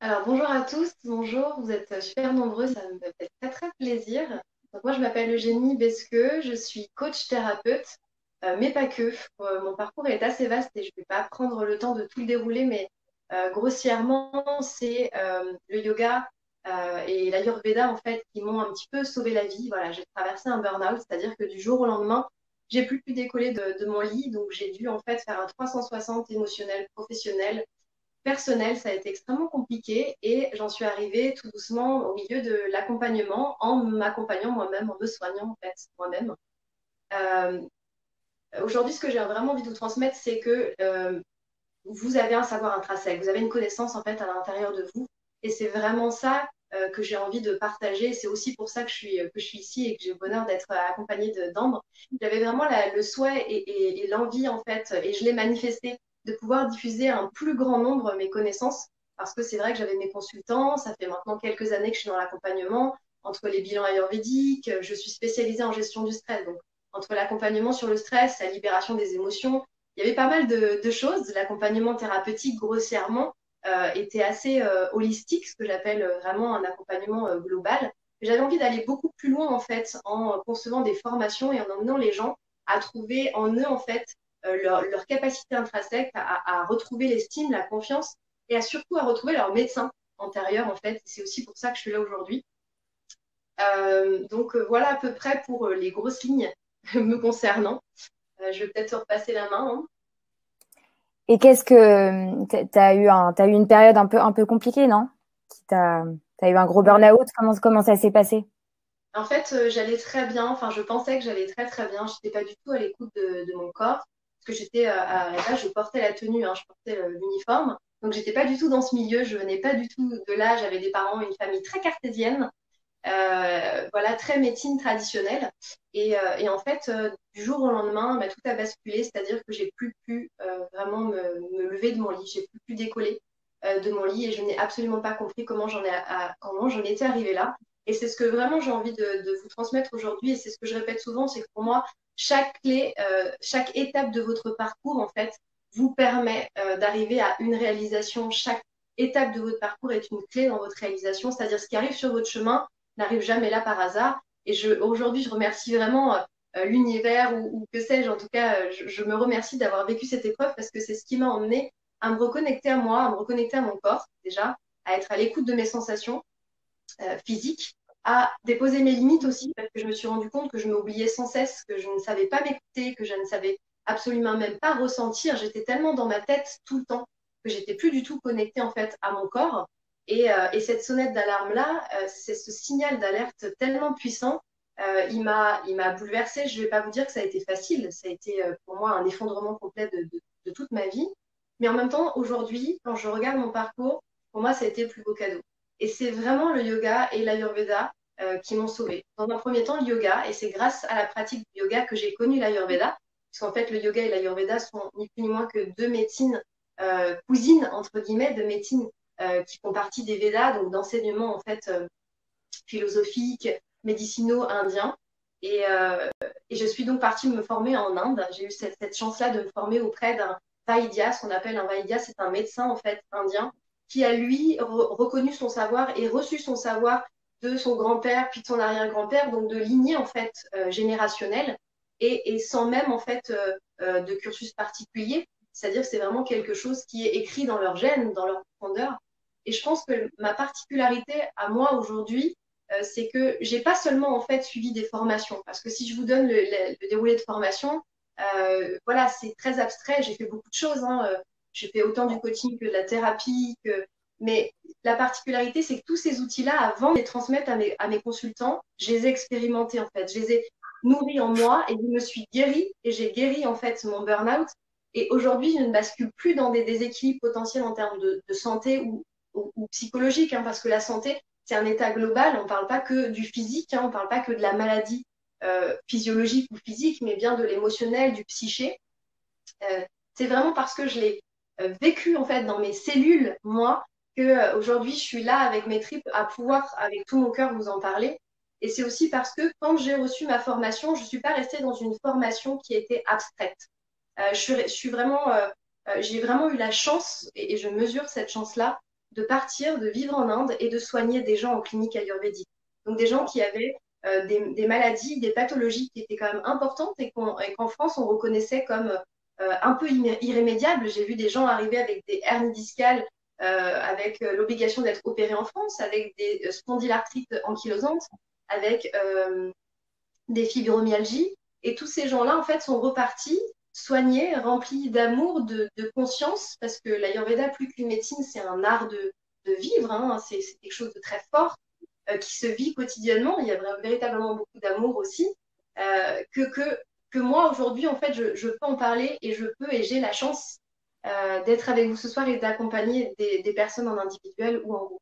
Alors bonjour à tous, bonjour, vous êtes super nombreux, ça me fait très très plaisir. Donc moi je m'appelle Eugénie Besqueux, je suis coach thérapeute, mais pas que. Mon parcours est assez vaste et je ne vais pas prendre le temps de tout le dérouler, mais grossièrement c'est le yoga et l'Ayurveda en fait qui m'ont un petit peu sauvé la vie. Voilà, j'ai traversé un burn-out, c'est-à-dire que du jour au lendemain, j'ai plus pu décoller de mon lit, donc j'ai dû en fait faire un 360 émotionnel, professionnel personnel, ça a été extrêmement compliqué et j'en suis arrivée tout doucement au milieu de l'accompagnement en m'accompagnant moi-même, en me soignant en fait moi-même. Euh, Aujourd'hui, ce que j'ai vraiment envie de vous transmettre, c'est que vous avez un savoir intrinsèque, vous avez une connaissance en fait à l'intérieur de vous et c'est vraiment ça que j'ai envie de partager. C'est aussi pour ça que je suis ici et que j'ai le bonheur d'être accompagnée d'Ambre. J'avais vraiment le souhait et l'envie en fait, et je l'ai manifesté, de pouvoir diffuser à un plus grand nombre mes connaissances parce que c'est vrai que j'avais mes consultants, ça fait maintenant quelques années que je suis dans l'accompagnement, entre les bilans ayurvédiques, je suis spécialisée en gestion du stress. Donc, entre l'accompagnement sur le stress, la libération des émotions, il y avait pas mal de choses. L'accompagnement thérapeutique, grossièrement, était assez holistique, ce que j'appelle vraiment un accompagnement global. J'avais envie d'aller beaucoup plus loin, en fait, en concevant des formations et en emmenant les gens à trouver en eux, en fait, leur capacité intrinsèque à retrouver l'estime, la confiance et surtout à retrouver leur médecin antérieur, en fait. C'est aussi pour ça que je suis là aujourd'hui. Donc voilà à peu près pour les grosses lignes me concernant. Je vais peut-être te repasser la main, hein. Et qu'est-ce que t'as eu une période un peu compliquée, non? T'as eu un gros burn-out. Comment ça s'est passé? En fait, j'allais très bien. Enfin, je pensais que j'allais très très bien. Je n'étais pas du tout à l'écoute de mon corps. Parce que j'étais à là, je portais la tenue, hein, je portais l'uniforme. Donc, j'étais pas du tout dans ce milieu. Je venais pas du tout de là. J'avais des parents, une famille très cartésienne. Voilà, très médecine traditionnelle. Et en fait, du jour au lendemain, bah, tout a basculé. C'est-à-dire que j'ai plus pu vraiment me lever de mon lit. J'ai plus pu décoller de mon lit. Et je n'ai absolument pas compris comment j'en étais arrivée là. Et c'est ce que vraiment j'ai envie de vous transmettre aujourd'hui. Et c'est ce que je répète souvent, c'est que pour moi, chaque clé, chaque étape de votre parcours, en fait, vous permet d'arriver à une réalisation. Chaque étape de votre parcours est une clé dans votre réalisation. C'est-à-dire ce qui arrive sur votre chemin n'arrive jamais là par hasard. Et aujourd'hui, je remercie vraiment l'univers ou que sais-je. En tout cas, je me remercie d'avoir vécu cette épreuve parce que c'est ce qui m'a emmené à me reconnecter à moi, à me reconnecter à mon corps déjà, à être à l'écoute de mes sensations physiques, à déposer mes limites aussi, parce que je me suis rendu compte que je m'oubliais sans cesse, que je ne savais pas m'écouter, que je ne savais absolument même pas ressentir. J'étais tellement dans ma tête tout le temps que j'étais plus du tout connectée en fait à mon corps. Et cette sonnette d'alarme-là, c'est ce signal d'alerte tellement puissant. Il m'a bouleversée. Je ne vais pas vous dire que ça a été facile. Ça a été pour moi un effondrement complet de toute ma vie. Mais en même temps, aujourd'hui, quand je regarde mon parcours, pour moi, ça a été le plus beau cadeau. Et c'est vraiment le yoga et l'ayurveda qui m'ont sauvée. Dans un premier temps, le yoga, et c'est grâce à la pratique du yoga que j'ai connu l'ayurveda, puisqu'en fait, le yoga et l'ayurveda sont ni plus ni moins que deux médecines cousines, entre guillemets, de médecines qui font partie des Védas, donc d'enseignements en fait philosophiques, médicinaux indiens. Et, euh, et je suis donc partie me former en Inde. J'ai eu cette chance-là de me former auprès d'un Vaidya, ce qu'on appelle un Vaidya, c'est un médecin en fait indien qui a lui reconnu son savoir et reçu son savoir de son grand-père puis de son arrière-grand-père, donc de lignée en fait générationnelle et sans même en fait de cursus particulier. C'est-à-dire que c'est vraiment quelque chose qui est écrit dans leur gène, dans leur profondeur. Et je pense que ma particularité à moi aujourd'hui, c'est que j'ai pas seulement en fait suivi des formations, parce que si je vous donne le déroulé de formation, voilà, c'est très abstrait. J'ai fait beaucoup de choses, hein. J'ai fait autant du coaching que de la thérapie, mais la particularité, c'est que tous ces outils-là, avant de les transmettre à mes consultants, je les ai expérimentés en fait. Je les ai nourris en moi et je me suis guérie et j'ai guéri en fait mon burn-out. Et aujourd'hui, je ne bascule plus dans des déséquilibres potentiels en termes de santé ou psychologique, hein, parce que la santé, c'est un état global. On ne parle pas que du physique, hein, on ne parle pas que de la maladie physiologique ou physique, mais bien de l'émotionnel, du psyché. Euh, c'est vraiment parce que je l'ai vécu en fait dans mes cellules, moi, que aujourd'hui je suis là avec mes tripes à pouvoir, avec tout mon cœur, vous en parler. Et c'est aussi parce que quand j'ai reçu ma formation, je ne suis pas restée dans une formation qui était abstraite. Je suis vraiment, j'ai vraiment eu la chance, et je mesure cette chance-là, de partir, de vivre en Inde et de soigner des gens en clinique ayurvédique. Donc des gens qui avaient des maladies, des pathologies qui étaient quand même importantes et qu'en France, on reconnaissait comme un peu irrémédiables. J'ai vu des gens arriver avec des hernies discales, avec l'obligation d'être opérés en France, avec des spondylarthrites ankylosantes, avec des fibromyalgies. Et tous ces gens-là, en fait, sont repartis soignés, remplis d'amour, de conscience, parce que l'Ayurveda, plus qu'une médecine, c'est un art de vivre, hein, c'est quelque chose de très fort qui se vit quotidiennement. Il y a véritablement beaucoup d'amour aussi. Euh, que, que, que moi, aujourd'hui, en fait, je peux en parler et je peux et j'ai la chance d'être avec vous ce soir et d'accompagner des personnes en individuel ou en groupe.